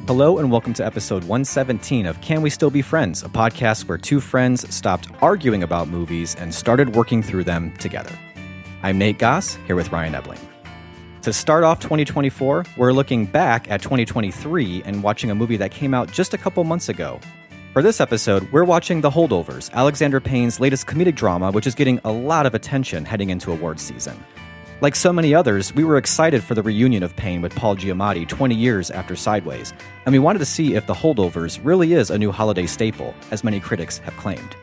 Hello and welcome to episode 117 of Can We Still Be Friends, a podcast where two friends stopped arguing about movies and started working through them together. I'm Nate Goss, here with Ryan Ebling. To start off 2024, we're looking back at 2023 and watching a movie that came out just a couple months ago. For this episode, we're watching The Holdovers, Alexander Payne's latest comedic drama, which is getting a lot of attention heading into awards season. Like so many others, we were excited for the reunion of Payne with Paul Giamatti 20 years after Sideways, and we wanted to see if The Holdovers really is a new holiday staple, as many critics have claimed.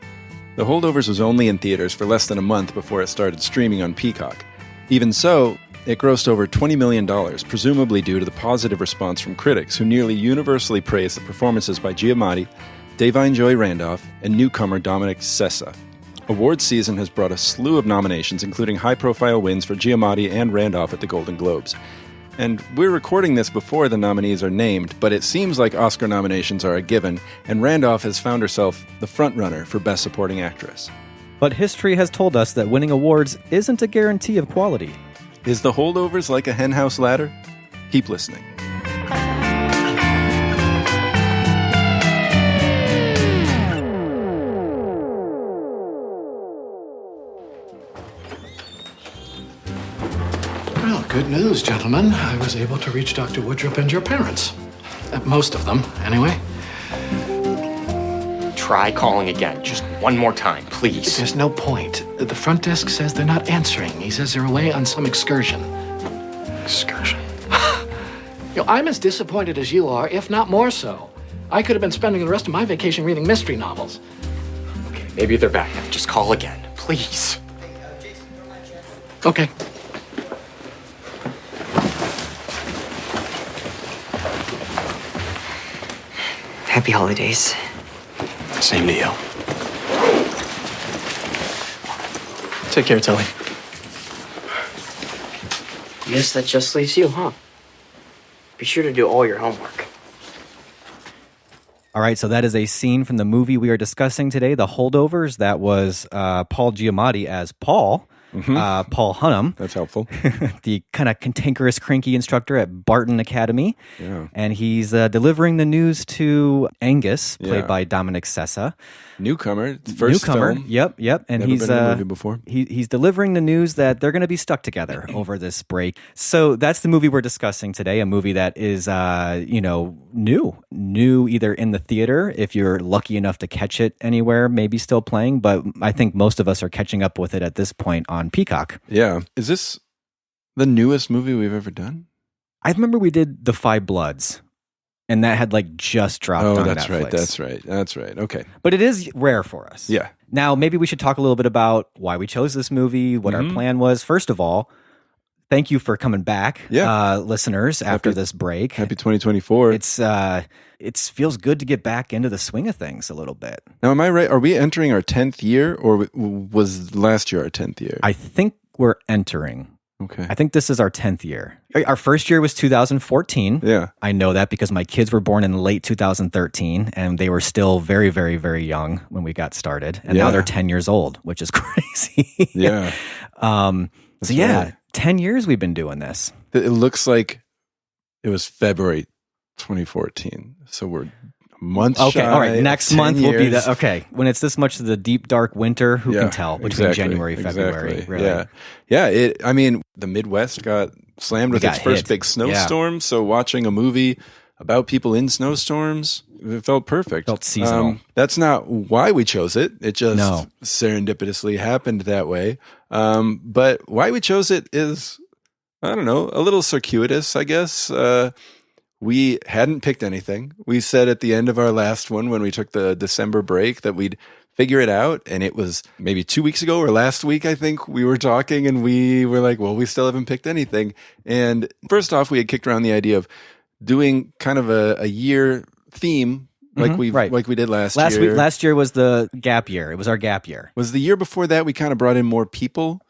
The Holdovers was only in theaters for less than a month before it started streaming on Peacock. Even so, it grossed over $20 million, presumably due to the positive response from critics who nearly universally praised the performances by Giamatti, Da'Vine Joy Randolph, and newcomer Dominic Sessa. Awards season has brought a slew of nominations, including high-profile wins for Giamatti and Randolph at the Golden Globes. And we're recording this before the nominees are named, but it seems like Oscar nominations are a given, and Randolph has found herself the frontrunner for Best Supporting Actress. But history has told us that winning awards isn't a guarantee of quality. Is The Holdovers like a henhouse ladder? Keep listening. Good news, gentlemen. I was able to reach Dr. Woodruff and your parents. Most of them, anyway. Try calling again. Just one more time, please. There's no point. The front desk says they're not answering. He says they're away on some excursion. Excursion? I'm as disappointed as you are, if not more so. I could have been spending the rest of my vacation reading mystery novels. Okay, maybe they're back now. Just call again, please. Okay. Happy holidays. Same to you. Take care, Tilly. Guess that just leaves you, huh? Be sure to do all your homework. All right, so that is a scene from the movie we are discussing today, The Holdovers. That was Paul Giamatti as Paul. Paul Hunnam. That's helpful. The kind of cantankerous, cranky instructor at Barton Academy. Yeah. And he's delivering the news to Angus, played by Dominic Sessa. Newcomer, first film. Yep. And Never he's been in a movie before. He's delivering the news that they're going to be stuck together over this break. So that's the movie we're discussing today, a movie that is new either in the theater, if you're lucky enough to catch it anywhere, maybe still playing, but I think most of us are catching up with it at this point on Peacock. Yeah. Is this the newest movie we've ever done? I remember we did The Five Bloods, and that had just dropped on that's Netflix. That's right. Okay. But it is rare for us. Yeah. Now, maybe we should talk a little bit about why we chose this movie, what our plan was. First of all, thank you for coming back, listeners, after this break. Happy 2024. It feels good to get back into the swing of things a little bit. Now, am I right? Are we entering our 10th year, or was last year our 10th year? I think we're entering. Okay. I think this is our 10th year. Our first year was 2014. Yeah. I know that because my kids were born in late 2013, and they were still very, very, very young when we got started. And now they're 10 years old, which is crazy. Yeah. 10 years we've been doing this. It looks like it was February 2014. So we're a month shy. Okay, all right. Next 10 month years. will be the okay. When it's this much of the deep dark winter, who can tell between January and February? Exactly. Really. Yeah. The Midwest got slammed with its first big snowstorm. So watching a movie about people in snowstorms, it felt perfect. Felt seasonal. That's not why we chose it. It just serendipitously happened that way. But why we chose it is, I don't know, a little circuitous, I guess. We hadn't picked anything. We said at the end of our last one, when we took the December break, that we'd figure it out. And it was maybe 2 weeks ago or last week, I think, we were talking and we were like, well, we still haven't picked anything. And first off, we had kicked around the idea of doing kind of a year theme like we did last year. Last year was the gap year. It was our gap year. Was the year before that we kind of brought in more people?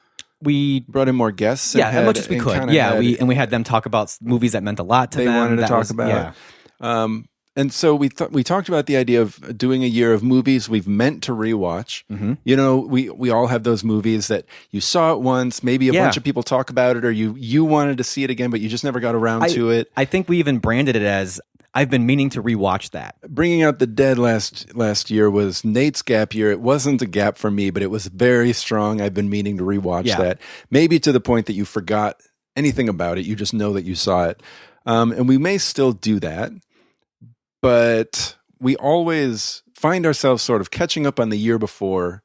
We brought in more guests. As much as we could. Yeah, we had them talk about movies that meant a lot to them. They wanted to talk about. Yeah. And so we talked about the idea of doing a year of movies we've meant to rewatch. Mm-hmm. You know, we all have those movies that you saw it once, maybe a bunch of people talk about it, or you wanted to see it again, but you just never got around to it. I think we even branded it as I've been meaning to rewatch that. Bringing Out the Dead last year was Nate's gap year. It wasn't a gap for me, but it was very strong. I've been meaning to rewatch that. Maybe to the point that you forgot anything about it. You just know that you saw it. And we may still do that, but we always find ourselves sort of catching up on the year before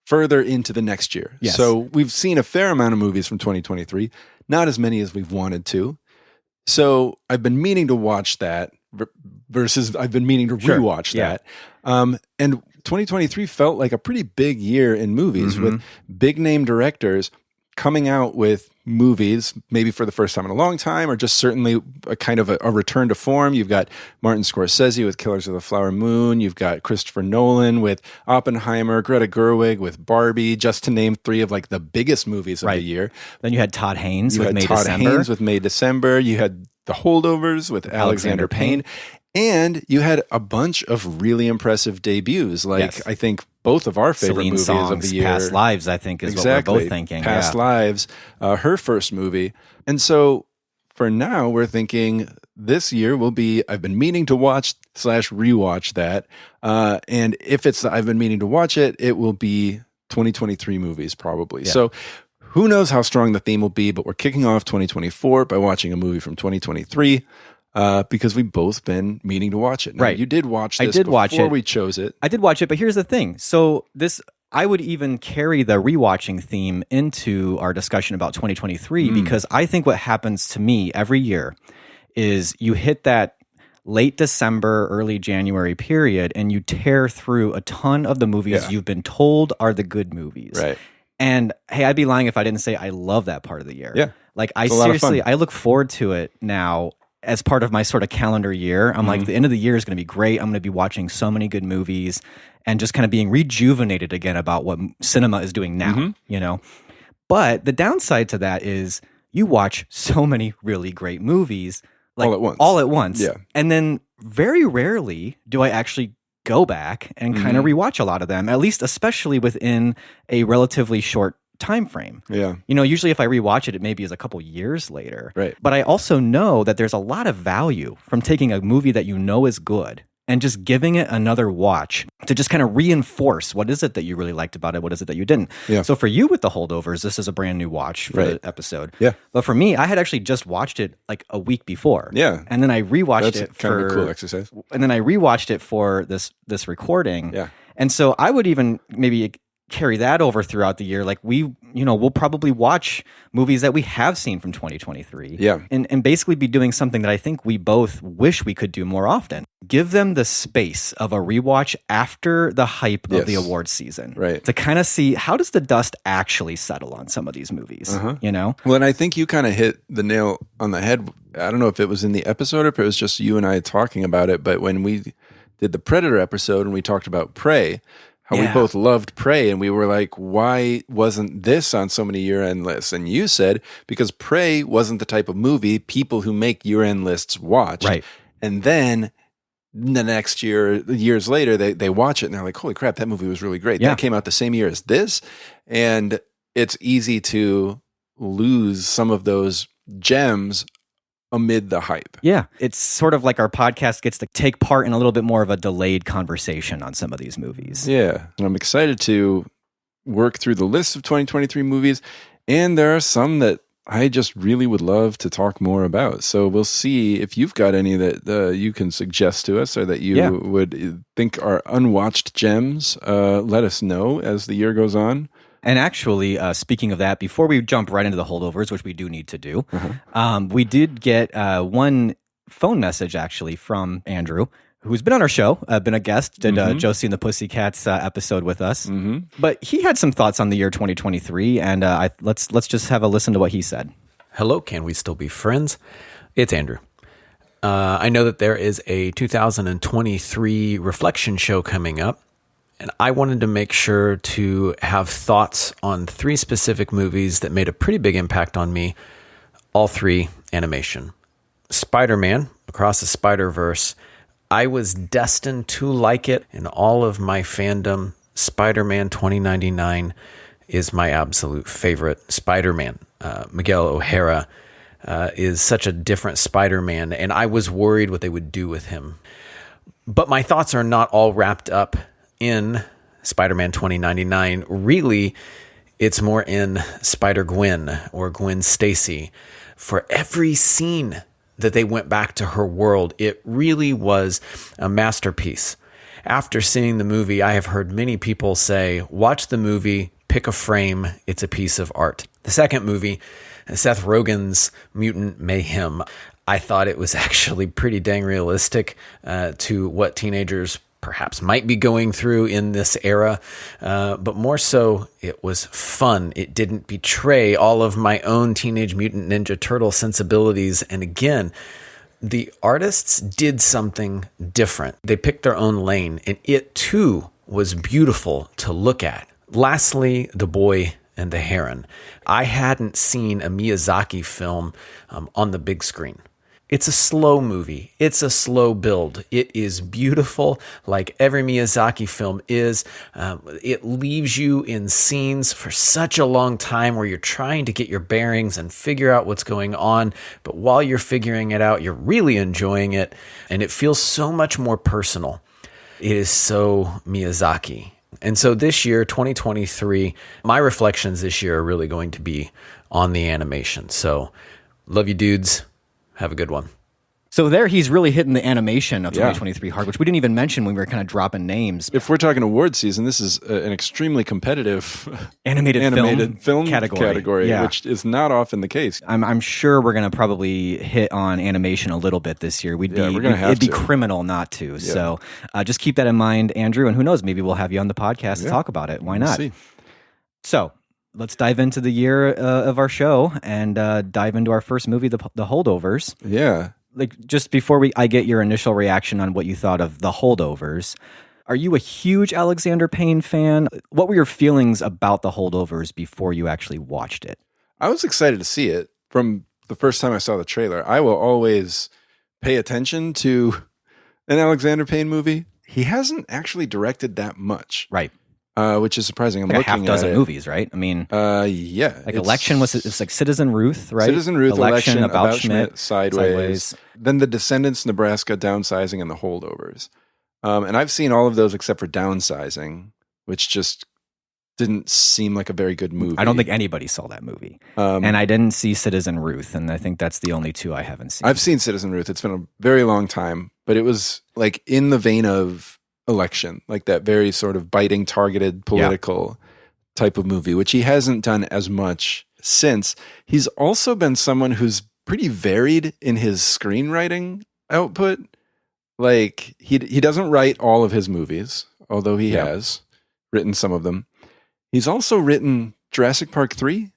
further into the next year. Yes. So we've seen a fair amount of movies from 2023, not as many as we've wanted to. So I've been meaning to watch that versus I've been meaning to rewatch that. And 2023 felt like a pretty big year in movies with big name directors coming out with movies, maybe for the first time in a long time, or just certainly a kind of a return to form. You've got Martin Scorsese with Killers of the Flower Moon. You've got Christopher Nolan with Oppenheimer, Greta Gerwig with Barbie, just to name three of like the biggest movies of the year. Then you had Todd Haynes with May December. You had The Holdovers with Alexander Payne. And you had a bunch of really impressive debuts, like I think both of our favorite Celine movies Song's of the year. Past Lives, I think, is what we're both thinking. Past Lives, her first movie. And so for now, we're thinking this year will be, I've been meaning to watch / rewatch that. And if it's I've been meaning to watch it, it will be 2023 movies probably. So who knows how strong the theme will be, but we're kicking off 2024 by watching a movie from 2023. Because we've both been meaning to watch it. Now, you did watch this before we chose it. I did watch it, but here's the thing. So I would even carry the rewatching theme into our discussion about 2023 because I think what happens to me every year is you hit that late December, early January period, and you tear through a ton of the movies you've been told are the good movies. Right. And hey, I'd be lying if I didn't say I love that part of the year. Yeah. Like I look forward to it now as part of my sort of calendar year. I'm like, the end of the year is going to be great. I'm going to be watching so many good movies and just kind of being rejuvenated again about what cinema is doing now, you know? But the downside to that is you watch so many really great movies like all at once. Yeah. And then very rarely do I actually go back and kind of rewatch a lot of them, at least especially within a relatively short time frame. Yeah. You know, usually if I rewatch it, it maybe is a couple years later. Right. But I also know that there's a lot of value from taking a movie that you know is good and just giving it another watch to just kind of reinforce what is it that you really liked about it, what is it that you didn't. Yeah. So for you with The Holdovers, this is a brand new watch for the episode. Yeah. But for me, I had actually just watched it like a week before. Yeah. And then I rewatched it kind of a cool exercise. And then I rewatched it for this recording. Yeah. And so I would even maybe carry that over throughout the year. Like we'll probably watch movies that we have seen from 2023. Yeah. And basically be doing something that I think we both wish we could do more often. Give them the space of a rewatch after the hype of the awards season. Right. To kind of see how does the dust actually settle on some of these movies, you know? Well, and I think you kind of hit the nail on the head. I don't know if it was in the episode or if it was just you and I talking about it, but when we did the Predator episode and we talked about Prey, how we both loved Prey, and we were like, why wasn't this on so many year-end lists? And you said, because Prey wasn't the type of movie people who make year-end lists watch. Right. And then the next year, years later, they watch it, and they're like, holy crap, that movie was really great. Yeah. That came out the same year as this. And it's easy to lose some of those gems amid the hype. Yeah. It's sort of like our podcast gets to take part in a little bit more of a delayed conversation on some of these movies. Yeah. And I'm excited to work through the list of 2023 movies. And there are some that I just really would love to talk more about. So we'll see if you've got any that you can suggest to us or that you would think are unwatched gems. Let us know as the year goes on. And actually, speaking of that, before we jump right into the holdovers, which we do need to do, we did get one phone message actually from Andrew, who's been on our show, been a guest, did Josie and the Pussycats episode with us. But he had some thoughts on the year 2023, and let's just have a listen to what he said. Hello, can we still be friends? It's Andrew. I know that there is a 2023 reflection show coming up. And I wanted to make sure to have thoughts on 3 specific movies that made a pretty big impact on me, all 3 animation. Spider-Man, Across the Spider-Verse, I was destined to like it in all of my fandom. Spider-Man 2099 is my absolute favorite Spider-Man. Miguel O'Hara, is such a different Spider-Man, and I was worried what they would do with him. But my thoughts are not all wrapped up in Spider-Man 2099. Really, it's more in Spider-Gwen or Gwen Stacy. For every scene that they went back to her world, it really was a masterpiece. After seeing the movie, I have heard many people say, watch the movie, pick a frame, it's a piece of art. The second movie, Seth Rogen's Mutant Mayhem, I thought it was actually pretty dang realistic to what teenagers perhaps might be going through in this era. But more so, it was fun. It didn't betray all of my own Teenage Mutant Ninja Turtle sensibilities. And again, the artists did something different. They picked their own lane, and it too was beautiful to look at. Lastly, The Boy and the Heron. I hadn't seen a Miyazaki film on the big screen. It's a slow movie. It's a slow build. It is beautiful, like every Miyazaki film is. It leaves you in scenes for such a long time where you're trying to get your bearings and figure out what's going on. But while you're figuring it out, you're really enjoying it. And it feels so much more personal. It is so Miyazaki. And so this year, 2023, my reflections this year are really going to be on the animation. So love you, dudes. Have a good one. So there he's really hitting the animation of 2023 hard, which we didn't even mention when we were kind of dropping names. If we're talking award season, this is an extremely competitive animated film category, which is not often the case. I'm sure we're going to probably hit on animation a little bit this year. It'd be criminal not to. Yeah. So just keep that in mind, Andrew. And who knows, maybe we'll have you on the podcast to talk about it. Why not? So let's dive into the year of our show and dive into our first movie, The Holdovers. Yeah. Like, just before I get your initial reaction on what you thought of The Holdovers, are you a huge Alexander Payne fan? What were your feelings about The Holdovers before you actually watched it? I was excited to see it from the first time I saw the trailer. I will always pay attention to an Alexander Payne movie. He hasn't actually directed that much. Right. Which is surprising. I'm like looking a half dozen at movies, right? I mean, yeah. Like Election it's like Citizen Ruth, right? Citizen Ruth, Election, About Schmidt, Sideways. Then The Descendants, Nebraska, Downsizing, and The Holdovers. And I've seen all of those except for Downsizing, which just didn't seem like a very good movie. I don't think anybody saw that movie. And I didn't see Citizen Ruth, and I think that's the only two I haven't seen. I've seen Citizen Ruth. It's been a very long time, but it was like in the vein of Election, like that very sort of biting, targeted, political type of movie, which he hasn't done as much since. He's also been someone who's pretty varied in his screenwriting output. Like he doesn't write all of his movies, although he has written some of them. He's also written Jurassic Park 3.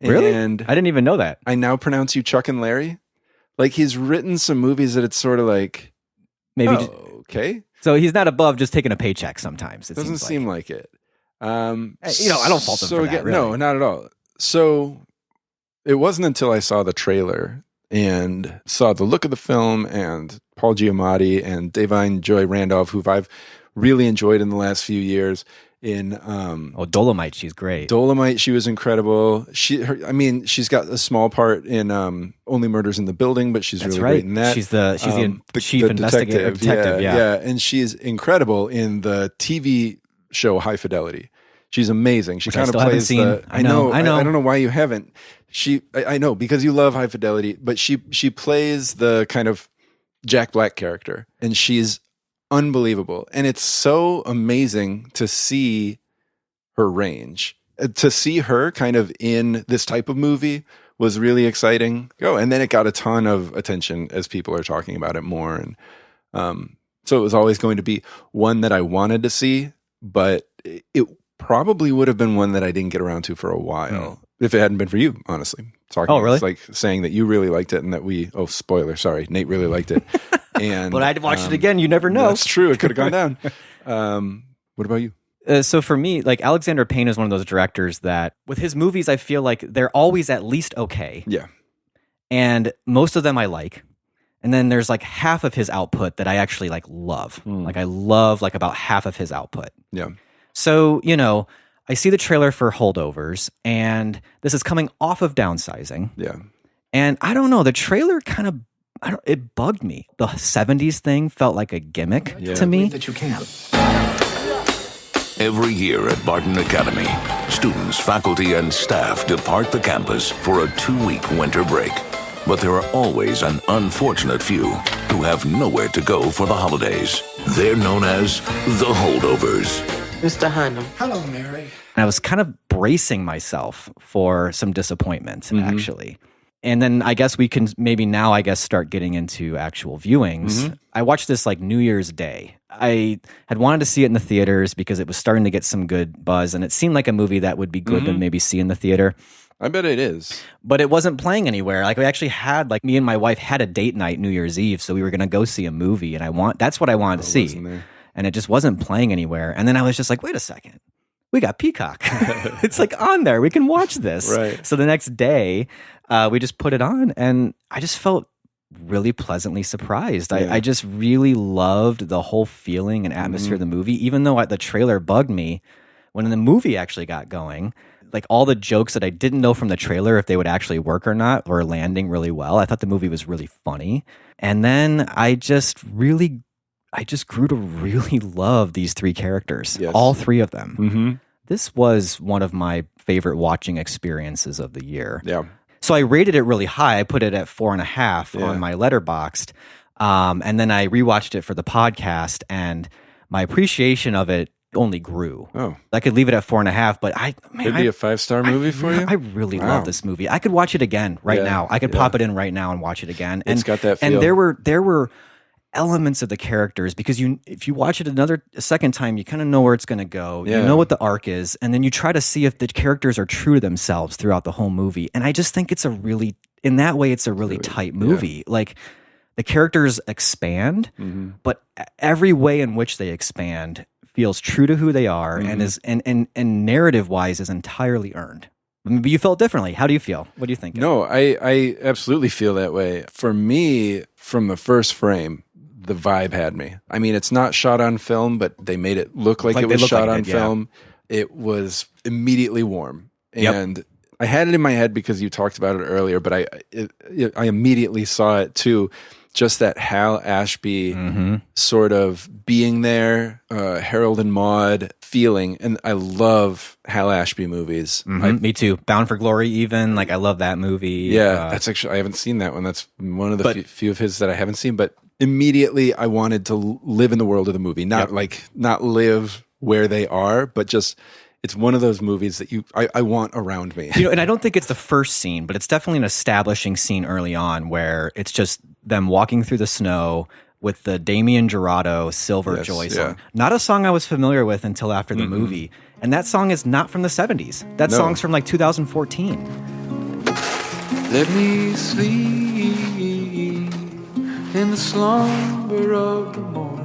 Really? And I didn't even know that. I Now Pronounce You Chuck and Larry. Like he's written some movies that it's sort of like, maybe okay. So he's not above just taking a paycheck sometimes. It doesn't seem like it. I don't fault him for that. Really. No, not at all. So it wasn't until I saw the trailer and saw the look of the film and Paul Giamatti and Da'Vine Joy Randolph, who I've really enjoyed in the last few years. In Dolomite, she's great. Dolomite, she was incredible. She's got a small part in Only Murders in the Building, but she's really great in that. She's the chief detective. Yeah, and she's incredible in the TV show High Fidelity. She's amazing. She kind of plays the. I know. I don't know why you haven't. I know because you love High Fidelity, but she plays the kind of Jack Black character, and she's unbelievable. And it's so amazing to see her range. To see her kind of in this type of movie was really exciting. And then it got a ton of attention as people are talking about it more. And so it was always going to be one that I wanted to see, but it probably would have been one that I didn't get around to for a while if it hadn't been for you, honestly. Really? It's like saying that you really liked it and that spoiler, sorry, Nate really liked it. And but I'd watch it again. You never know. That's true. It could have gone down. What about you? So for me, like Alexander Payne is one of those directors that with his movies, I feel like they're always at least okay. Yeah. And most of them I like. And then there's like half of his output that I actually like love. Like I love like about half of his output. Yeah. So, I see the trailer for Holdovers and this is coming off of Downsizing. Yeah. And I don't know, the trailer kind of, it bugged me. The 70s thing felt like a gimmick to me. That you can. Every year at Barton Academy, students, faculty, and staff depart the campus for a 2-week winter break. But there are always an unfortunate few who have nowhere to go for the holidays. They're known as the Holdovers. Mr. Hanum. Hello, Mary. And I was kind of bracing myself for some disappointment, actually. And then I guess we can maybe now, start getting into actual viewings. I watched this like New Year's Day. I had wanted to see it in the theaters because it was starting to get some good buzz, and it seemed like a movie that would be good to maybe see in the theater. I bet it is. But it wasn't playing anywhere. Like we actually had, like me and my wife had a date night New Year's Eve, so we were going to go see a movie, and that's what I wanted to see. And it just wasn't playing anywhere. And then I was just like, wait a second. We got Peacock. It's like on there. We can watch this. Right. So the next day, we just put it on, and I just felt really pleasantly surprised. I just really loved the whole feeling and atmosphere of the movie, even though the trailer bugged me. When the movie actually got going, like all the jokes that I didn't know from the trailer if they would actually work or not were landing really well. I thought the movie was really funny. And then I just grew to really love these 3 characters, all 3 of them. This was one of my favorite watching experiences of the year. Yeah. So I rated it really high. I put it at 4.5 on my Letterboxd. And then I rewatched it for the podcast, and my appreciation of it only grew. Oh. I could leave it at 4.5, but It'd be a 5-star movie for you? I really love this movie. I could watch it again now. I could pop it in right now and watch it again. It's got that feel. And there were elements of the characters, because if you watch it a second time, you kind of know where it's going to go. You know what the arc is, and then you try to see if the characters are true to themselves throughout the whole movie. And I just think it's a really tight movie. Like the characters expand, but every way in which they expand feels true to who they are and is and narrative wise is entirely earned. Maybe you felt differently. How do you feel? What do you think? No, I absolutely feel that way. For me, from the first frame, the vibe had me. I mean, it's not shot on film, but they made it look like it was shot on film. It was immediately warm. And I had it in my head because you talked about it earlier, but I immediately saw it too. Just that Hal Ashby sort of being there, Harold and Maude feeling. And I love Hal Ashby movies. Me too. Bound for Glory even. Like I love that movie. Yeah, that's actually, I haven't seen that one. That's one of the few of his that I haven't seen. But immediately I wanted to live in the world of the movie. Not live where they are, but just... It's one of those movies that I want around me. And I don't think it's the first scene, but it's definitely an establishing scene early on where it's just them walking through the snow with the Damien Jurado Silver Joy song. Not a song I was familiar with until after the movie. And that song is not from the 70s. That song's from like 2014. Let me sleep in the slumber of the morning.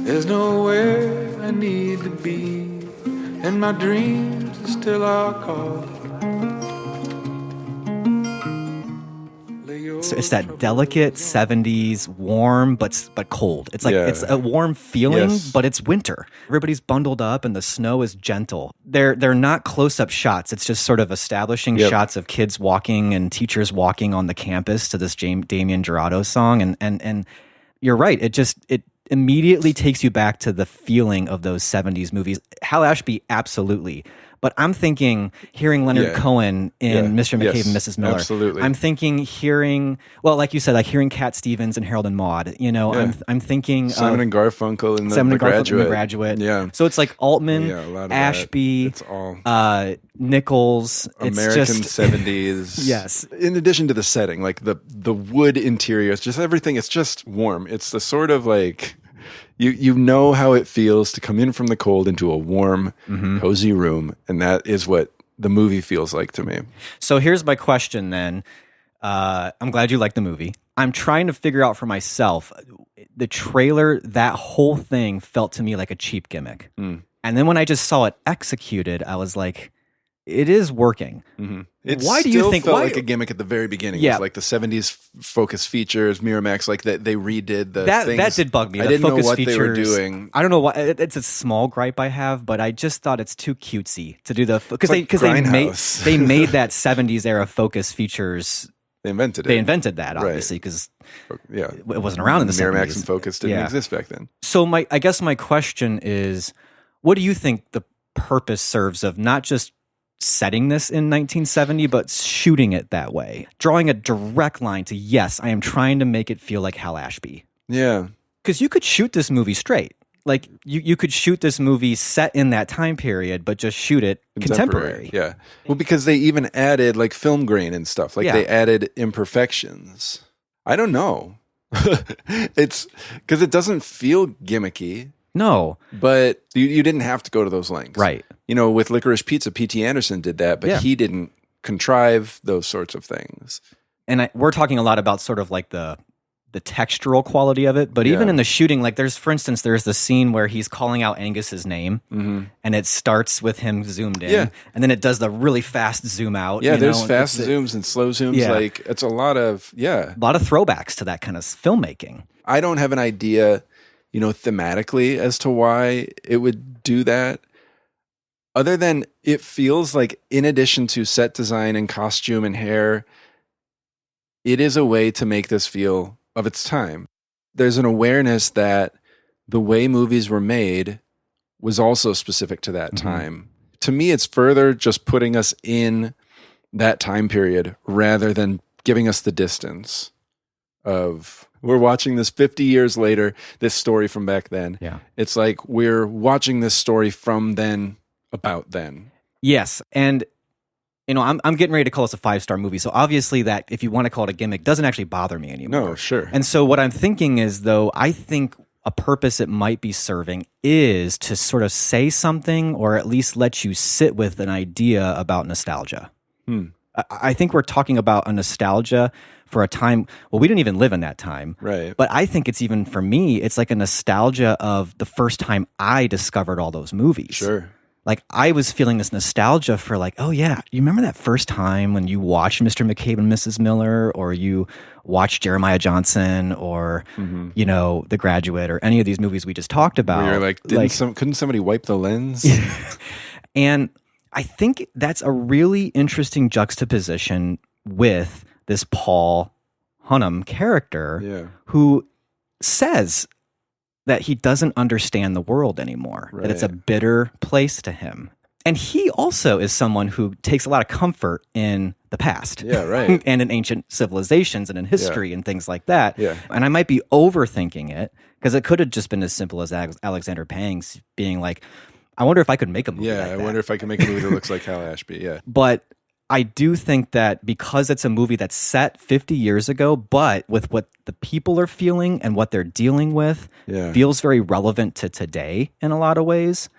There's nowhere I need to be, and my dreams are still our call. So it's that delicate 70s warm but cold. It's like it's a warm feeling, but it's winter. Everybody's bundled up and the snow is gentle. They're not close-up shots. It's just sort of establishing shots of kids walking and teachers walking on the campus to this Damien Jurado song, and you're right. It immediately takes you back to the feeling of those 70s movies. Hal Ashby, absolutely. But I'm thinking hearing Cohen in Mr. McCabe and Mrs. Miller. Absolutely. I'm thinking like you said, like hearing Cat Stevens and Harold and Maude. I'm thinking Simon and Garfunkel in The Graduate. Graduate. Yeah. So it's like Altman, a lot of Ashby, it's all Nichols. American it's just, 70s. Yes. In addition to the setting, like the wood interior, it's just everything. It's just warm. It's the sort of like... You know how it feels to come in from the cold into a warm, cozy room, and that is what the movie feels like to me. So here's my question then. I'm glad you like the movie. I'm trying to figure out for myself, the trailer, that whole thing felt to me like a cheap gimmick. And then when I just saw it executed, I was like, it is working. It why do still you think felt why, like a gimmick at the very beginning? Yeah. With like the 70s focus features, Miramax, like that they redid the that things. that did bug me. I The didn't know focus what features, they were doing. I don't know why. It's a small gripe I have, but I just thought it's too cutesy to do the because Like they made that 70s era focus features. They invented it. They invented that obviously because it wasn't around in the 70s. Miramax and Focus didn't exist back then. So I guess my question is, what do you think the purpose serves of not just setting this in 1970, but shooting it that way, drawing a direct line to, yes, I am trying to make it feel like Hal Ashby. Yeah. Because you could shoot this movie straight. Like, you could shoot this movie set in that time period, but just shoot it contemporary. Yeah. Well, because they even added, like, film grain and stuff. Like, they added imperfections. I don't know. It's because it doesn't feel gimmicky. No. But you didn't have to go to those lengths. Right. You know, with Licorice Pizza, P.T. Anderson did that, but he didn't contrive those sorts of things. And we're talking a lot about sort of like the textural quality of it, but even in the shooting, like there's the scene where he's calling out Angus's name, and it starts with him zoomed in, and then it does the really fast zoom out. Yeah, there's fast zooms and slow zooms. Yeah. Like, it's a lot of throwbacks to that kind of filmmaking. I don't have an idea, you know, thematically as to why it would do that. Other than it feels like, in addition to set design and costume and hair, it is a way to make this feel of its time. There's an awareness that the way movies were made was also specific to that time. To me, it's further just putting us in that time period rather than giving us the distance of, we're watching this 50 years later, this story from back then. Yeah. It's like we're watching this story from then, about then. Yes, and you know, I'm getting ready to call this a 5-star movie, so obviously that, if you want to call it a gimmick, doesn't actually bother me anymore. No, sure. And so what I'm thinking is, though, I think a purpose it might be serving is to sort of say something, or at least let you sit with an idea about nostalgia. I think we're talking about a nostalgia for a time, well, we didn't even live in that time. Right. But I think it's even, for me, it's like a nostalgia of the first time I discovered all those movies. Sure. Like, I was feeling this nostalgia for, like, oh yeah, you remember that first time when you watched Mr. McCabe and Mrs. Miller, or you watched Jeremiah Johnson, or you know, The Graduate, or any of these movies we just talked about. Where you're like, couldn't somebody wipe the lens? And I think that's a really interesting juxtaposition with this Paul Hunnam character, who says that he doesn't understand the world anymore, that it's a bitter place to him. And he also is someone who takes a lot of comfort in the past. Yeah, right. And in ancient civilizations and in history and things like that. Yeah. And I might be overthinking it, because it could have just been as simple as Alexander Payne being like, I wonder if I could make a movie like that. I wonder if I can make a movie that looks like Hal Ashby, yeah. But I do think that because it's a movie that's set 50 years ago, but with what the people are feeling and what they're dealing with, feels very relevant to today in a lot of ways.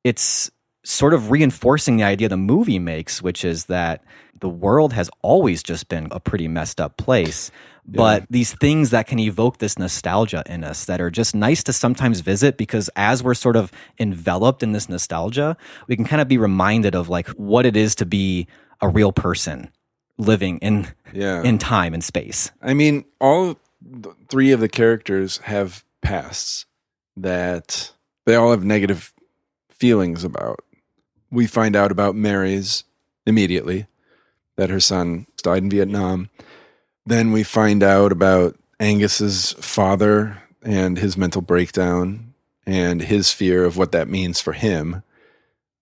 It's sort of reinforcing the idea the movie makes, which is that the world has always just been a pretty messed up place. But these things that can evoke this nostalgia in us that are just nice to sometimes visit, because as we're sort of enveloped in this nostalgia, we can kind of be reminded of like what it is to be a real person living in time and space. I mean, all three of the characters have pasts that they all have negative feelings about. We find out about Mary's immediately, that her son died in Vietnam. Then we find out about Angus's father and his mental breakdown and his fear of what that means for him.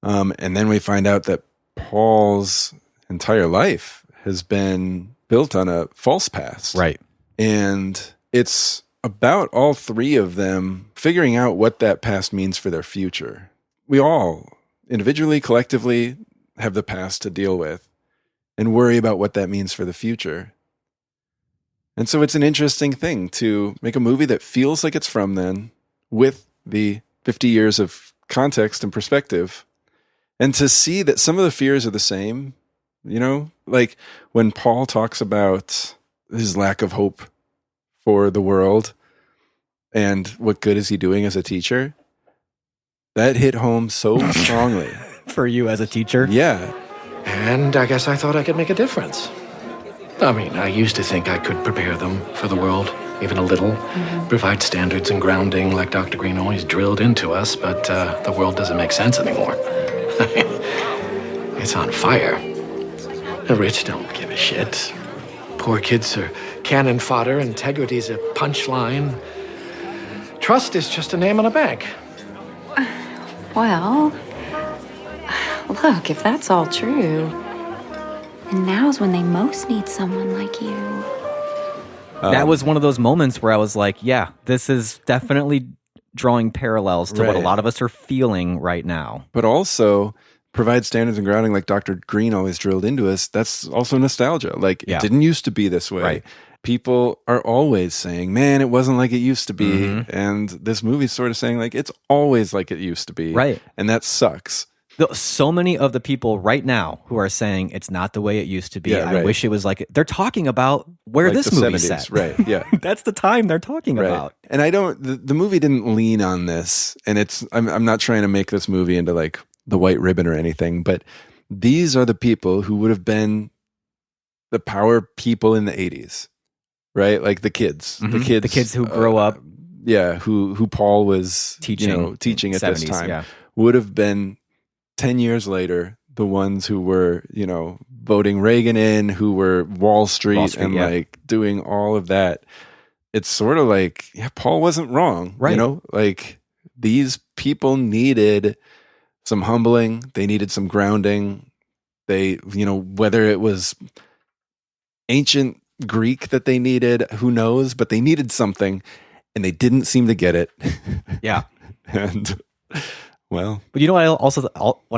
And then we find out that Paul's entire life has been built on a false past. Right. And it's about all three of them figuring out what that past means for their future. We all, individually, collectively, have the past to deal with and worry about what that means for the future. And so it's an interesting thing to make a movie that feels like it's from then, with the 50 years of context and perspective, and to see that some of the fears are the same. You know, like when Paul talks about his lack of hope for the world and what good is he doing as a teacher, that hit home so strongly. For you as a teacher? Yeah. And I guess I thought I could make a difference. I mean, I used to think I could prepare them for the world, even a little. Provide standards and grounding like Dr. Green always drilled into us, but the world doesn't make sense anymore. It's on fire. The rich don't give a shit. Poor kids are cannon fodder, integrity's a punchline. Trust is just a name on a bank. Well, look, if that's all true, and now's when they most need someone like you. That was one of those moments where I was like, yeah, this is definitely drawing parallels to what a lot of us are feeling right now. But also provide standards and grounding like Dr. Green always drilled into us. That's also nostalgia. Like, it didn't used to be this way. Right. People are always saying, man, it wasn't like it used to be. And this movie's sort of saying, like, it's always like it used to be. Right. And that sucks. So many of the people right now who are saying it's not the way it used to be. Yeah, I wish it was like, they're talking about where like this the movie's 70s, set. Right. Yeah. That's the time they're talking about. And I don't, the movie didn't lean on this. And I'm not trying to make this movie into like the white ribbon or anything, but these are the people who would have been the power people in the 80s, right? Like the kids, the kids who grow up. Yeah. Who Paul was teaching, teaching at 70s, this time would have been 10 years later, the ones who were, voting Reagan in, who were Wall Street and like doing all of that. It's sort of like, Paul wasn't wrong, right? Like these people needed some humbling. They needed some grounding. They, whether it was ancient Greek that they needed, who knows, but they needed something and they didn't seem to get it. Yeah. And well, but what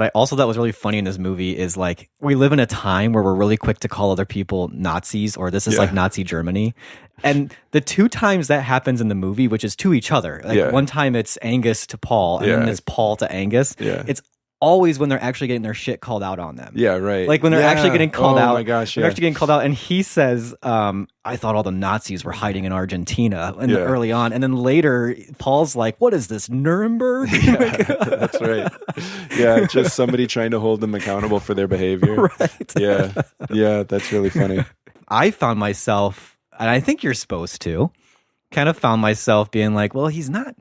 I also thought was really funny in this movie is like, we live in a time where we're really quick to call other people Nazis, or this is like Nazi Germany. And the two times that happens in the movie, which is to each other, like one time it's Angus to Paul and then it's Paul to Angus. Yeah. It's always when they're actually getting their shit called out on them. Yeah, right. Like when they're actually getting called out. Oh my gosh, they're actually getting called out, and he says, I thought all the Nazis were hiding in Argentina early on. And then later, Paul's like, what is this, Nuremberg? That's right. Yeah, just somebody trying to hold them accountable for their behavior. Right. Yeah, that's really funny. I found myself, and I think you're supposed to, kind of found myself being like, well, he's not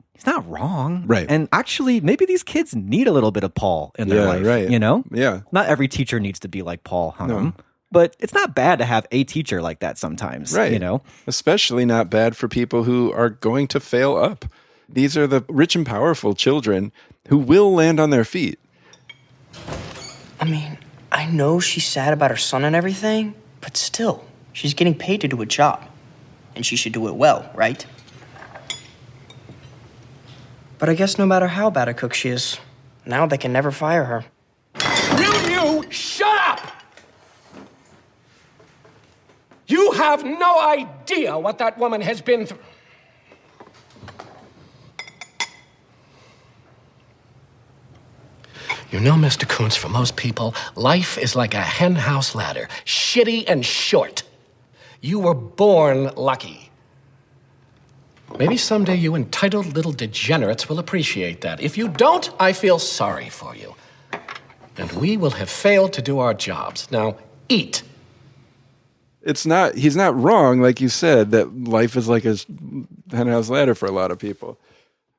wrong. Right. And actually, maybe these kids need a little bit of Paul in their life. Right. Yeah. Not every teacher needs to be like Paul Hunnam. But it's not bad to have a teacher like that sometimes. Right. Especially not bad for people who are going to fail up. These are the rich and powerful children who will land on their feet. I mean, I know she's sad about her son and everything, but still, she's getting paid to do a job. And she should do it well, right? But I guess no matter how bad a cook she is, now they can never fire her. Will you shut up? You have no idea what that woman has been through. Mr. Kuntz, for most people, life is like a henhouse ladder, shitty and short. You were born lucky. Maybe someday you entitled little degenerates will appreciate that. If you don't, I feel sorry for you. And we will have failed to do our jobs. Now, eat. He's not wrong, like you said, that life is like a henhouse ladder for a lot of people.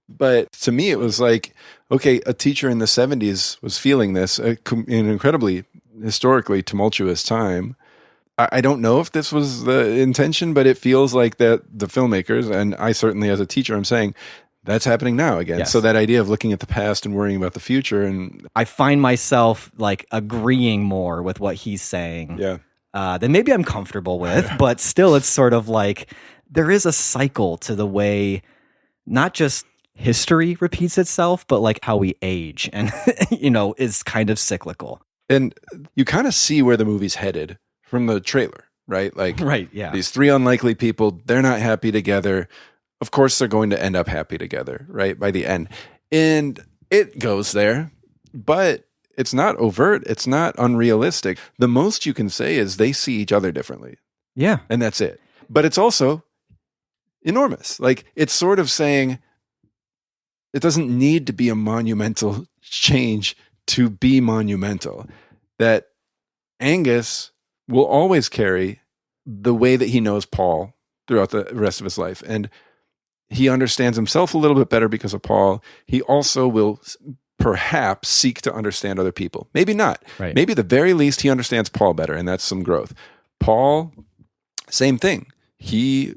But to me, it was like, okay, a teacher in the 70s was feeling this, in an incredibly historically tumultuous time. I don't know if this was the intention, but it feels like that the filmmakers, and I certainly as a teacher, I'm saying that's happening now again. Yes. So that idea of looking at the past and worrying about the future. And I find myself like agreeing more with what he's saying. Yeah. Than maybe I'm comfortable with, but still it's sort of like there is a cycle to the way not just history repeats itself, but like how we age and, is kind of cyclical. And you kind of see where the movie's headed from the trailer, right? Like, right, yeah. These three unlikely people, they're not happy together. Of course, they're going to end up happy together, right? By the end. And it goes there, but it's not overt. It's not unrealistic. The most you can say is they see each other differently. Yeah. And that's it. But it's also enormous. Like, it's sort of saying it doesn't need to be a monumental change to be monumental. That Angus will always carry the way that he knows Paul throughout the rest of his life. And he understands himself a little bit better because of Paul. He also will perhaps seek to understand other people. Maybe not. Right. Maybe at the very least he understands Paul better, and that's some growth. Paul, same thing. He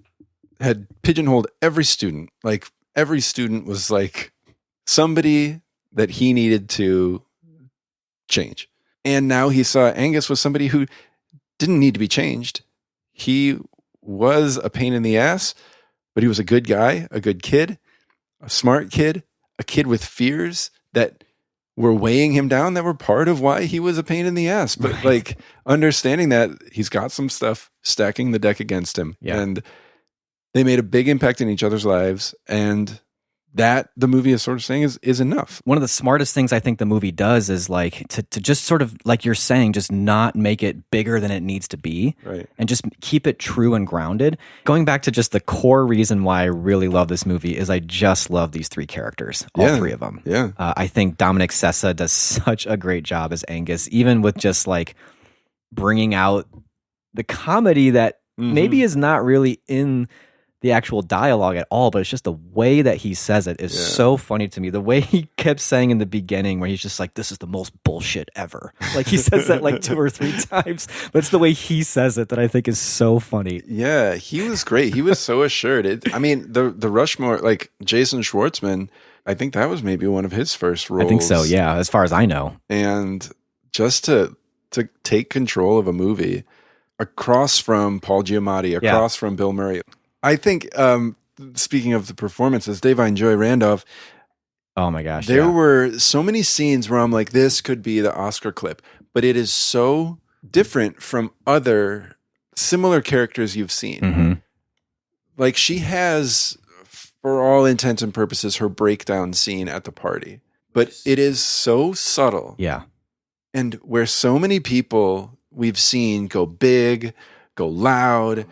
had pigeonholed every student. Like, every student was like somebody that he needed to change. And now he saw Angus was somebody who didn't need to be changed. He was a pain in the ass, but he was a good guy, a good kid, a smart kid, a kid with fears that were weighing him down, that were part of why he was a pain in the ass. But like, understanding that he's got some stuff stacking the deck against him. Yeah. And they made a big impact in each other's lives. And that, the movie is sort of saying, is enough. One of the smartest things I think the movie does is like to just sort of, like you're saying, just not make it bigger than it needs to be, right? And just keep it true and grounded. Going back to just the core reason why I really love this movie is I just love these three characters, all three of them. Yeah. I think Dominic Sessa does such a great job as Angus, even with just like bringing out the comedy that maybe is not really in the actual dialogue at all, but it's just the way that he says it is so funny to me. The way he kept saying in the beginning where he's just like, this is the most bullshit ever. Like, he says that like 2 or 3 times, but it's the way he says it that I think is so funny. Yeah, he was great. He was so assured. I mean, the Rushmore, like Jason Schwartzman, I think that was maybe one of his first roles. I think so, yeah, as far as I know. And just to take control of a movie across from Paul Giamatti, across from Bill Murray. I think, speaking of the performances, Da'Vine Joy Randolph. Oh my gosh. There were so many scenes where I'm like, this could be the Oscar clip, but it is so different from other similar characters you've seen. Mm-hmm. Like, she has, for all intents and purposes, her breakdown scene at the party, but it is so subtle. Yeah. And where so many people we've seen go big, go loud,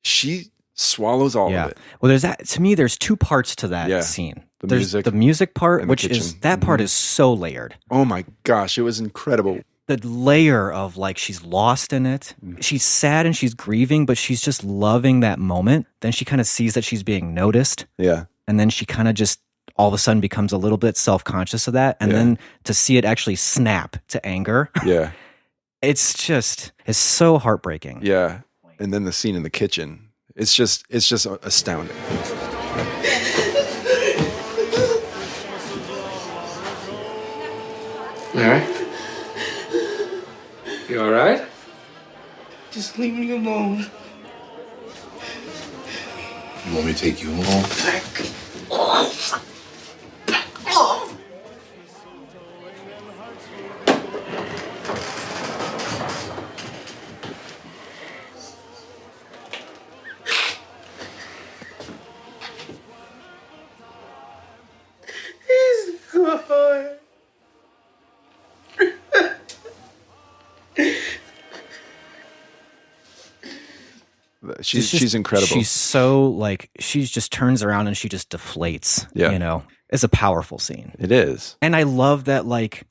she swallows all of it. Well, there's that. To me, there's 2 parts to that scene. There's the music part, which is that part is so layered. Oh my gosh, it was incredible. The layer of like, she's lost in it. She's sad and she's grieving, but she's just loving that moment. Then she kind of sees that she's being noticed. Yeah. And then she kind of just all of a sudden becomes a little bit self-conscious of that. And then to see it actually snap to anger. Yeah. It's so heartbreaking. Yeah. And then the scene in the kitchen. It's just astounding. All right? You all right? Just leave me alone. You want me to take you home? Back off. Back off. He's gone. She's incredible. She's so like, she just turns around and she just deflates. Yeah. You know, it's a powerful scene. It is. And I love that, like,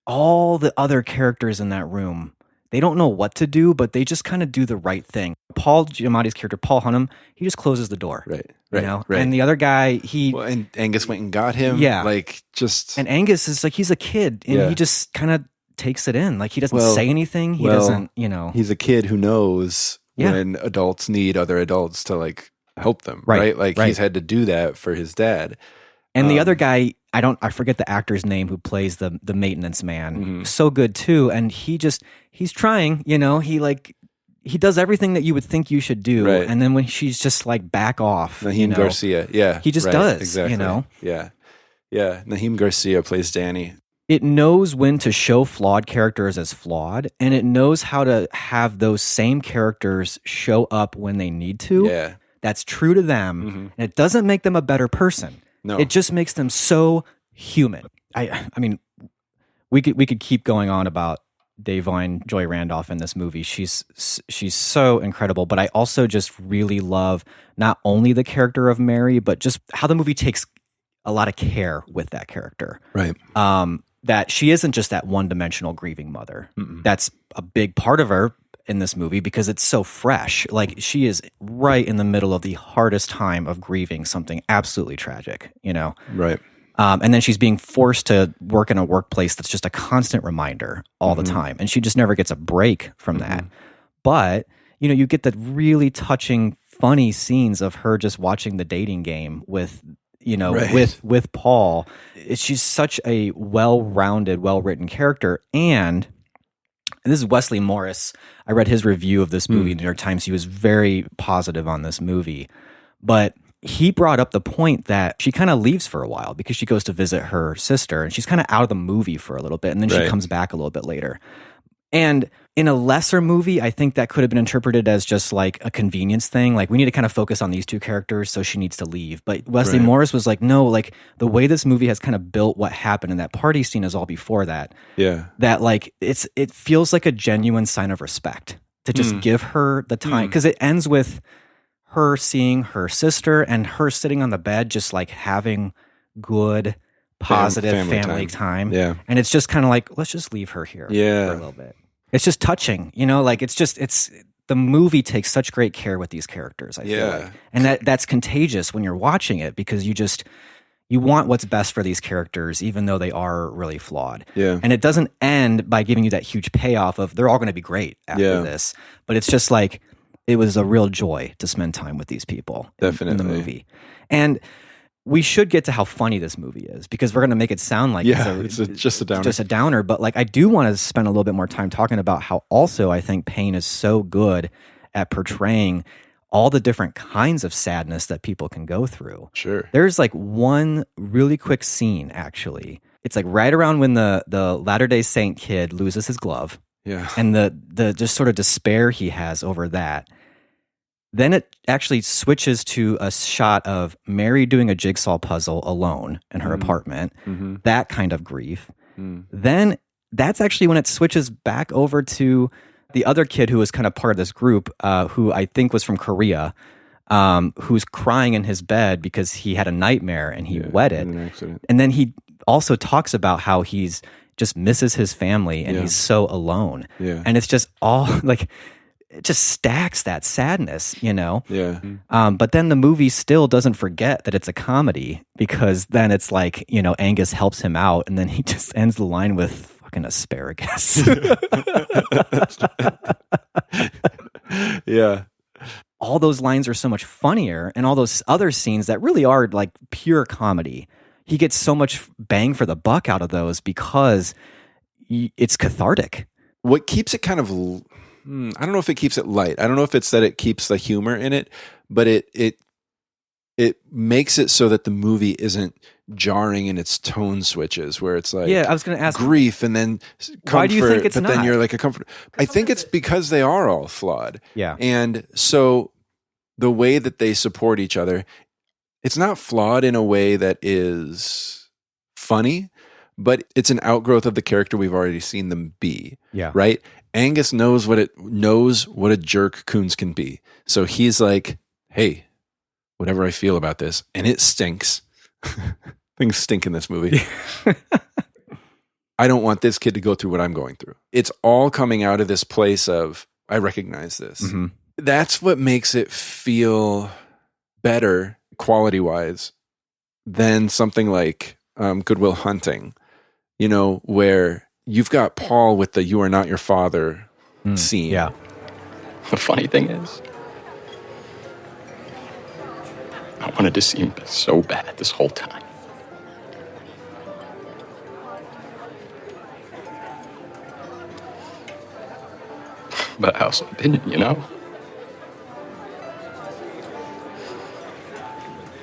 all the other characters in that room, they don't know what to do, but they just kind of do the right thing. Paul Giamatti's character, Paul Hunnam, he just closes the door. Right. You know? And the other guy, and Angus went and got him. Yeah. Like, just. And Angus is like, he's a kid and he just kind of takes it in. Like, he doesn't say anything. He doesn't, you know. He's a kid who knows when adults need other adults to like help them. Right. Like, he's had to do that for his dad. And the other guy, I forget the actor's name who plays the maintenance man. So good too. And he's trying, you know, he does everything that you would think you should do. Right. And then when she's just like, back off. Naheem Garcia. Yeah. He just does, exactly. you know? Yeah. Yeah. Naheem Garcia plays Danny. It knows when to show flawed characters as flawed, and it knows how to have those same characters show up when they need to. Yeah. That's true to them. And it doesn't make them a better person. No. It just makes them so human. I mean, we could keep going on about Da'Vine Joy Randolph in this movie. She's so incredible, but I also just really love not only the character of Mary, but just how the movie takes a lot of care with that character. Right. that she isn't just that one-dimensional grieving mother. That's a big part of her in this movie because it's so fresh. Like, she is right in the middle of the hardest time of grieving something absolutely tragic, you know? Right. And then she's being forced to work in a workplace that's just a constant reminder all the time. And she just never gets a break from that. But, you know, you get the really touching, funny scenes of her just watching the dating game with, you know, with Paul. She's such a well-rounded, well-written character. And this is Wesley Morris. I read his review of this movie in the New York Times. He was very positive on this movie. But he brought up the point that she kind of leaves for a while because she goes to visit her sister, and she's kind of out of the movie for a little bit, and then she comes back a little bit later. And in a lesser movie, I think that could have been interpreted as just like a convenience thing. Like, we need to kind of focus on these two characters, so she needs to leave. But Wesley Morris was like, no, like the way this movie has kind of built what happened in that party scene is all before that. Yeah. That like, it feels like a genuine sign of respect to just give her the time. Because it ends with her seeing her sister and her sitting on the bed, just like having good, positive family time. Yeah. And it's just kind of like, let's just leave her here for a little bit. It's just touching, you know, like it's the movie takes such great care with these characters, I feel like. And that's contagious when you're watching it because you want what's best for these characters, even though they are really flawed. Yeah. And it doesn't end by giving you that huge payoff of they're all going to be great after this. But it's just like, it was a real joy to spend time with these people in the movie. And we should get to how funny this movie is because we're going to make it sound like it's just a downer. Just a downer. But like, I do want to spend a little bit more time talking about how also I think Payne is so good at portraying all the different kinds of sadness that people can go through. Sure. There's like one really quick scene, actually. It's like right around when the Latter-day Saint kid loses his glove. Yeah. And the just sort of despair he has over that. Then it actually switches to a shot of Mary doing a jigsaw puzzle alone in her apartment. That kind of grief. Then that's actually when it switches back over to the other kid who was kind of part of this group, who I think was from Korea, who's crying in his bed because he had a nightmare and he wet it. And then he also talks about how he's just misses his family and he's so alone. Yeah. And it's just all like, it just stacks that sadness, you know? Yeah. But then the movie still doesn't forget that it's a comedy because then it's like, you know, Angus helps him out and then he just ends the line with fucking asparagus. Yeah. All those lines are so much funnier and all those other scenes that really are like pure comedy. He gets so much bang for the buck out of those because it's cathartic. What keeps it kind of... I don't know if it keeps it light. I don't know if it's that it keeps the humor in it, but it makes it so that the movie isn't jarring in its tone switches where it's like I was going to ask grief and then comfort. Why do you think it's but not? Then you're like a comfort. I think it's because they are all flawed. Yeah. And so the way that they support each other, it's not flawed in a way that is funny, but it's an outgrowth of the character we've already seen them be. Yeah. Right? Angus knows what a jerk Coons can be. So he's like, hey, whatever I feel about this, and it stinks. Things stink in this movie. I don't want this kid to go through what I'm going through. It's all coming out of this place of, I recognize this. Mm-hmm. That's what makes it feel better quality-wise than something like Good Will Hunting, you know, where you've got Paul with the "you are not your father" scene. Yeah. The funny thing is, I wanted to see him so bad this whole time. But I also didn't, you know?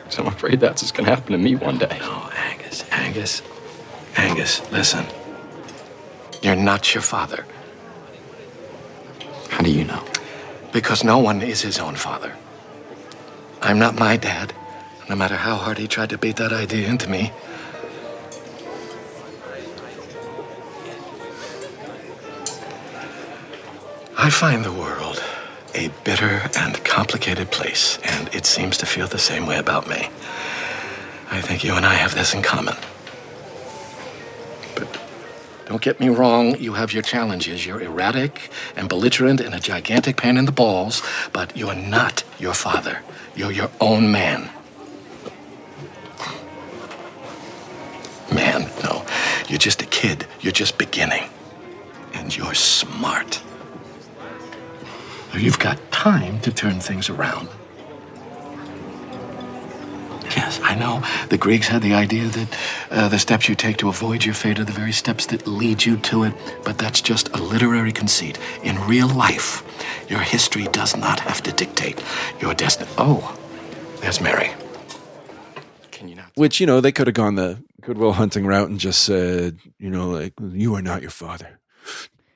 So I'm afraid that's what's going to happen to me one day. No, Angus, listen. You're not your father. How do you know? Because no one is his own father. I'm not my dad, no matter how hard he tried to beat that idea into me. I find the world a bitter and complicated place, and it seems to feel the same way about me. I think you and I have this in common. But Don't get me wrong, you have your challenges. You're erratic and belligerent and a gigantic pain in the balls, but you're not your father. You're your own man. Man, no. You're just a kid. You're just beginning. And you're smart. You've got time to turn things around. Yes, I know. The Greeks had the idea that the steps you take to avoid your fate are the very steps that lead you to it, but that's just a literary conceit. In real life, your history does not have to dictate your destiny. Oh, there's Mary. Which, they could have gone the Goodwill Hunting route and just said, like, you are not your father.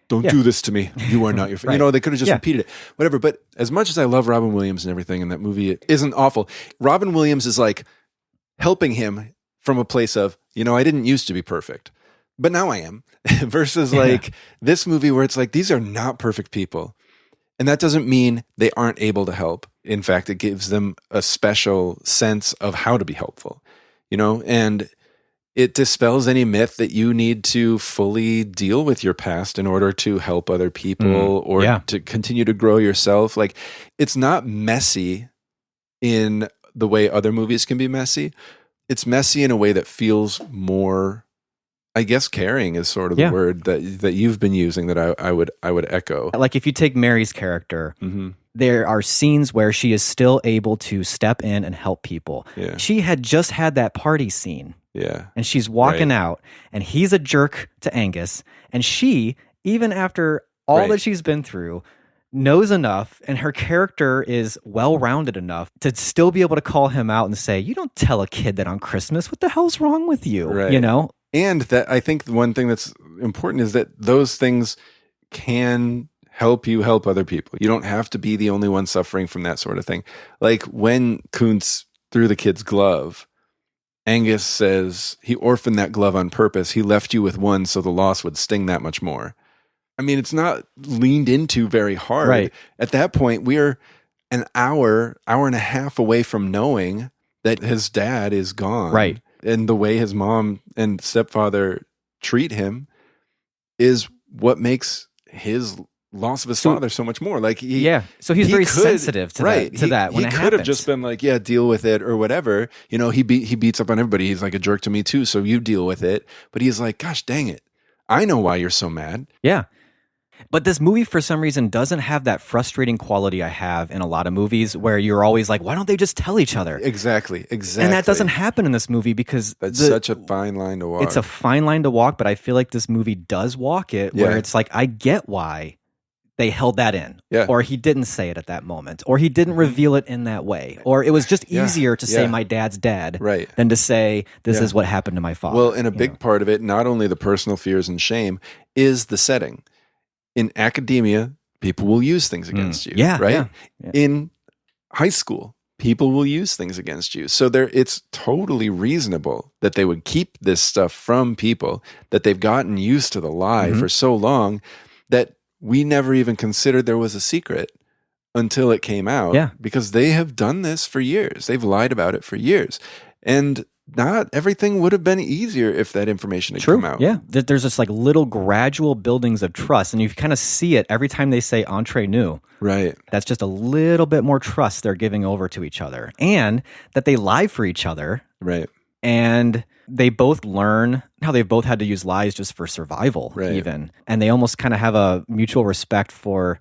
Don't do this to me. You are not your father. Right. They could have just repeated it. Whatever. But as much as I love Robin Williams and everything, and that movie it isn't awful, Robin Williams is like helping him from a place of, I didn't used to be perfect, but now I am. Versus like this movie where it's like, these are not perfect people. And that doesn't mean they aren't able to help. In fact, it gives them a special sense of how to be helpful. And it dispels any myth that you need to fully deal with your past in order to help other people or to continue to grow yourself. Like, it's not messy in the way other movies can be messy. It's messy in a way that feels more, I guess, caring is sort of the word that you've been using that I would echo. Like, if you take Mary's character, there are scenes where she is still able to step in and help people. Yeah. She had just had that party scene. Yeah. And she's walking out, and he's a jerk to Angus. And she, even after all that she's been through, knows enough, and her character is well-rounded enough to still be able to call him out and say, you don't tell a kid that on Christmas. What the hell's wrong with you? Right. And that I think the one thing that's important is that those things can help you help other people. You don't have to be the only one suffering from that sort of thing. Like when Kuntz threw the kid's glove, Angus says he orphaned that glove on purpose. He left you with one so the loss would sting that much more. I mean, it's not leaned into very hard. Right. At that point, we're an hour and a half away from knowing that his dad is gone. Right. And the way his mom and stepfather treat him is what makes his loss of his father so much more. Like so he's very sensitive to that when it happens. He could have just been like, deal with it or whatever. He beats up on everybody. He's like a jerk to me too, so you deal with it. But he's like, gosh dang it, I know why you're so mad. Yeah. But this movie, for some reason, doesn't have that frustrating quality I have in a lot of movies where you're always like, why don't they just tell each other? Exactly. And that doesn't happen in this movie because that's such a fine line to walk. It's a fine line to walk, but I feel like this movie does walk it where it's like, I get why they held that in. Yeah. Or he didn't say it at that moment. Or he didn't reveal it in that way. Or it was just easier to say my dad's dead than to say this is what happened to my father. Well, and a big part of it, not only the personal fears and shame, is the setting. In academia, people will use things against you. Right? Yeah. In high school, people will use things against you. So it's totally reasonable that they would keep this stuff from people, that they've gotten used to the lie for so long that we never even considered there was a secret until it came out. Yeah. Because they have done this for years. They've lied about it for years. And not everything would have been easier if that information had come out. Yeah. There's just like little gradual buildings of trust, and you kind of see it every time they say entre nous. Right. That's just a little bit more trust they're giving over to each other, and that they lie for each other. Right. And they both learn how they've both had to use lies just for survival, even. And they almost kind of have a mutual respect for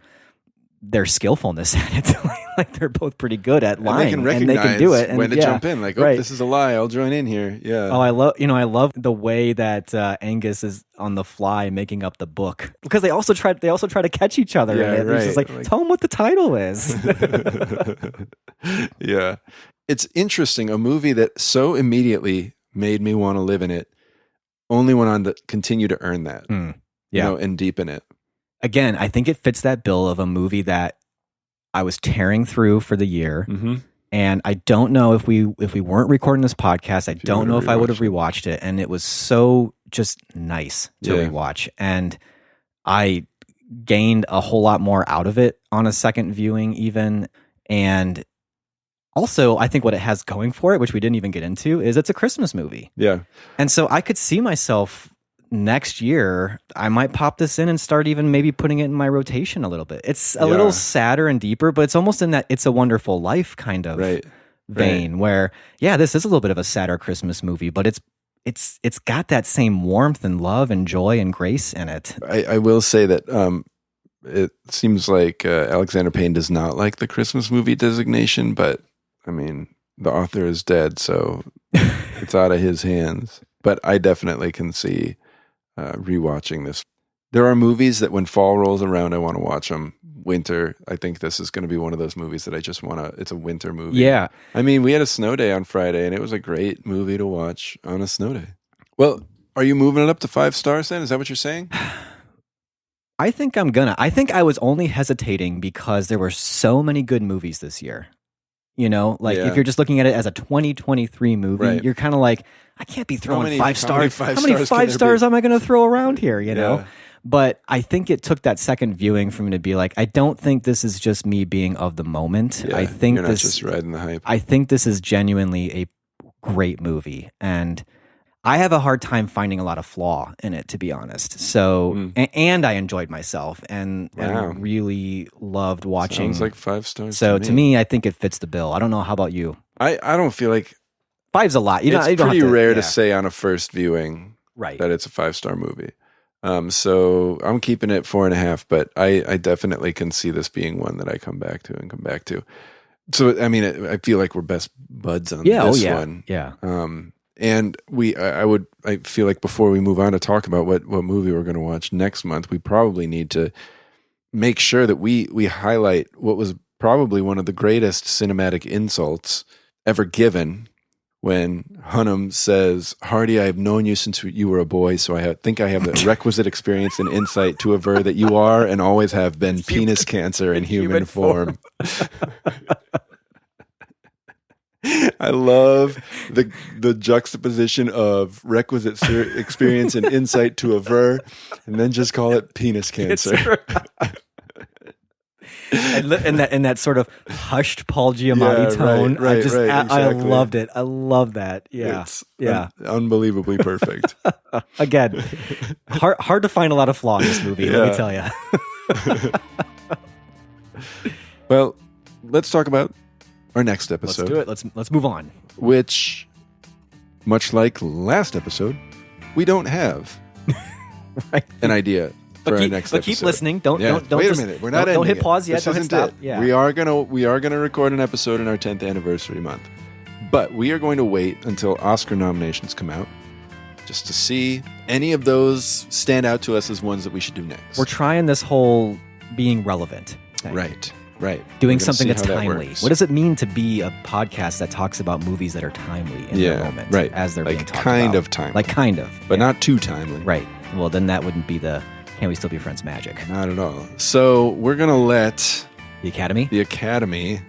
their skillfulness at it. Like they're both pretty good at lying, and they can do it. And when to jump in. Like, this is a lie. I'll join in here. Yeah. Oh, I love the way that Angus is on the fly making up the book, because they also try to catch each other. Yeah, in it. It's just like, tell them what the title is. Yeah. It's interesting. A movie that so immediately made me want to live in it only went on to continue to earn that, and deepen it. Again, I think it fits that bill of a movie that I was tearing through for the year. Mm-hmm. And I don't know if we weren't recording this podcast, I don't know if I would have rewatched it. And it was so just nice to rewatch. And I gained a whole lot more out of it on a second viewing even. And also, I think what it has going for it, which we didn't even get into, is it's a Christmas movie. Yeah. And so I could see myself next year, I might pop this in and start even maybe putting it in my rotation a little bit. It's a little sadder and deeper, but it's almost in that It's a Wonderful Life kind of vein where, this is a little bit of a sadder Christmas movie, but it's got that same warmth and love and joy and grace in it. I will say that it seems like Alexander Payne does not like the Christmas movie designation, but I mean, the author is dead, so it's out of his hands. But I definitely can see rewatching this. There are movies that when fall rolls around, I want to watch them. Winter, I think this is going to be one of those movies that I just want to, it's a winter movie. Yeah. I mean, we had a snow day on Friday, and it was a great movie to watch on a snow day. Well, are you moving it up to 5 stars then? Is that what you're saying? I think I'm gonna. I think I was only hesitating because there were so many good movies this year. You know, like if you're just looking at it as a 2023 movie, you're kind of like, I can't be throwing 5 stars. How many 5 stars am I going to throw around here? You know? But I think it took that second viewing for me to be like, I don't think this is just me being of the moment. Yeah, I think you're not just riding the hype. I think this is genuinely a great movie. And I have a hard time finding a lot of flaw in it, to be honest. So, and I enjoyed myself and really loved watching. Sounds like 5 stars. So to me, I think it fits the bill. I don't know. How about you? I don't feel like 5's a lot. It's pretty rare to say on a first viewing that it's a 5-star movie. So I'm keeping it 4.5, but I definitely can see this being one that I come back to. So, I mean, I feel like we're best buds on this one. Yeah. And I feel like before we move on to talk about what movie we're going to watch next month, we probably need to make sure that we highlight what was probably one of the greatest cinematic insults ever given when Hunnam says, Hardy, I have known you since you were a boy, so I think I have the requisite experience and insight to aver that you are and always have been penis cancer in human form. I love the juxtaposition of requisite experience and insight to aver, and then just call it penis cancer. and that sort of hushed Paul Giamatti tone. Exactly. I loved it. I love that. Yeah. It's unbelievably perfect. Again, hard to find a lot of flaw in this movie, let me tell you. Well, let's talk about our next episode. Let's do it. Let's move on. Which, much like last episode, we don't have an idea for our next episode. But keep listening. Don't wait a minute. We're not ending. Don't hit pause yet. This Don't hit isn't stop. it. Yeah. We are gonna record an episode in our 10th anniversary month, but we are going to wait until Oscar nominations come out just to see any of those stand out to us as ones that we should do next. We're trying this whole being relevant thing. Right. Doing something that's timely. What does it mean to be a podcast that talks about movies that are timely in their moment as they're being talked about? Kind of timely. Like kind of. But not too timely. Right. Well, then that wouldn't be the Can We Still Be Friends magic. Not at all. So we're going to let... The Academy...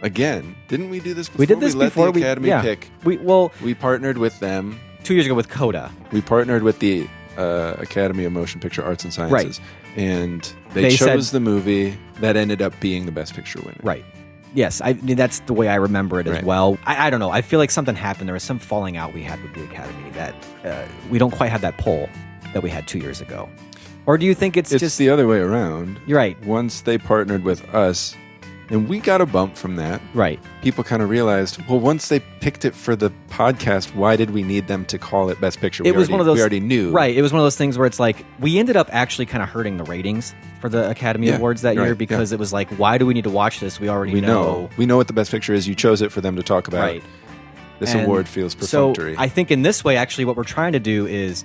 Again, didn't we do this before? We did this before. The Academy pick. We partnered with them. 2 years ago with CODA. We partnered with the Academy of Motion Picture Arts and Sciences. Right. And they chose the movie that ended up being the Best Picture winner. Right. Yes, that's the way I remember it as well. I don't know. I feel like something happened. There was some falling out we had with the Academy that we don't quite have that poll that we had 2 years ago. Or do you think it's just the other way around? You're right. Once they partnered with us, and we got a bump from that. Right. People kind of realized, well, once they picked it for the podcast, why did we need them to call it Best Picture? One of those, we already knew. Right. It was one of those things where it's like, we ended up actually kind of hurting the ratings for the Academy Awards that year because it was like, why do we need to watch this? We already know. We know what the Best Picture is. You chose it for them to talk about. Right. This award feels perfunctory. So I think in this way, actually, what we're trying to do is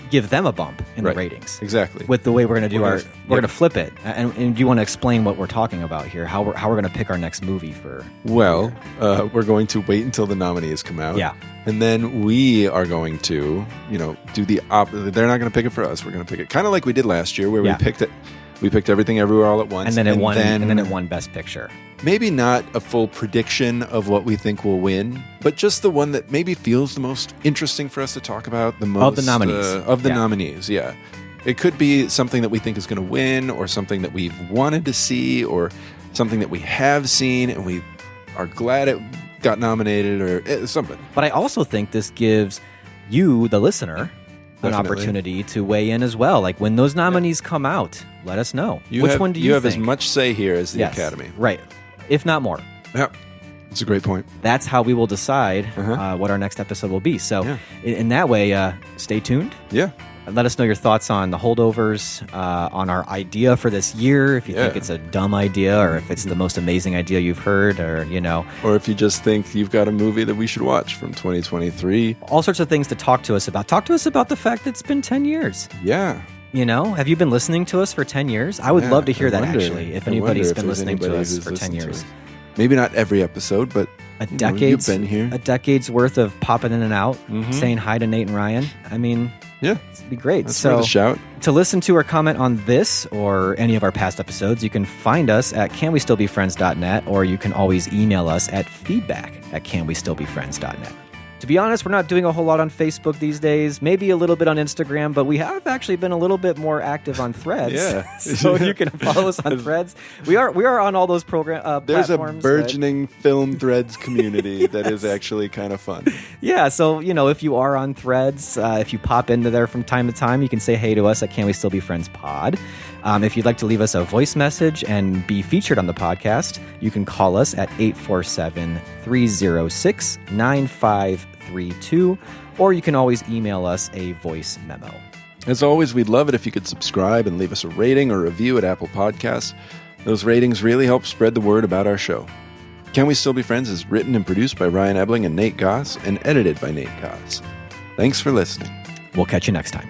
give them a bump in the ratings. Exactly. With the way we're going to do we're going to flip it. And do you want to explain what we're talking about here? How we're going to pick our next movie for? Well, we're going to wait until the nominees come out. Yeah. And then we are going to, do the opposite. They're not going to pick it for us. We're going to pick it kind of like we did last year, where we picked it. We picked Everything Everywhere All at Once. And then it won Best Picture. Maybe not a full prediction of what we think will win, but just the one that maybe feels the most interesting for us to talk about. The most of the nominees. Nominees, yeah. It could be something that we think is going to win, or something that we've wanted to see, or something that we have seen and we are glad it got nominated, or something. But I also think this gives you, the listener, an opportunity to weigh in as well. Like when those nominees come out, let us know. Which one do you have think? as much say here as the Academy. Right. If not more. Yeah. That's a great point. That's how we will decide what our next episode will be. So in that way, stay tuned. Yeah. Let us know your thoughts on the holdovers, on our idea for this year, if you think it's a dumb idea or if it's the most amazing idea you've heard or, Or if you just think you've got a movie that we should watch from 2023. All sorts of things to talk to us about. Talk to us about the fact that it's been 10 years. Yeah. Have you been listening to us for 10 years? I would love to hear that, actually, if anybody's been listening to us for 10 years. Maybe not every episode, but you've been here. A decade's worth of popping in and out, saying hi to Nate and Ryan. I mean... Yeah. It'd be great. That's worth a shout. To listen to or comment on this or any of our past episodes, you can find us at canwestillbefriends.net, or you can always email us at feedback@canwestillbefriends.net. To be honest, we're not doing a whole lot on Facebook these days, maybe a little bit on Instagram, but we have actually been a little bit more active on Threads. Yeah. So you can follow us on Threads. We are on all those platforms. There's a burgeoning film Threads community that is actually kind of fun. Yeah, so, if you are on Threads, if you pop into there from time to time, you can say hey to us at Can We Still Be Friends Pod. If you'd like to leave us a voice message and be featured on the podcast, you can call us at 847-306-9532, or you can always email us a voice memo. As always, we'd love it if you could subscribe and leave us a rating or review at Apple Podcasts. Those ratings really help spread the word about our show. Can We Still Be Friends is written and produced by Ryan Ebling and Nate Goss and edited by Nate Goss. Thanks for listening. We'll catch you next time.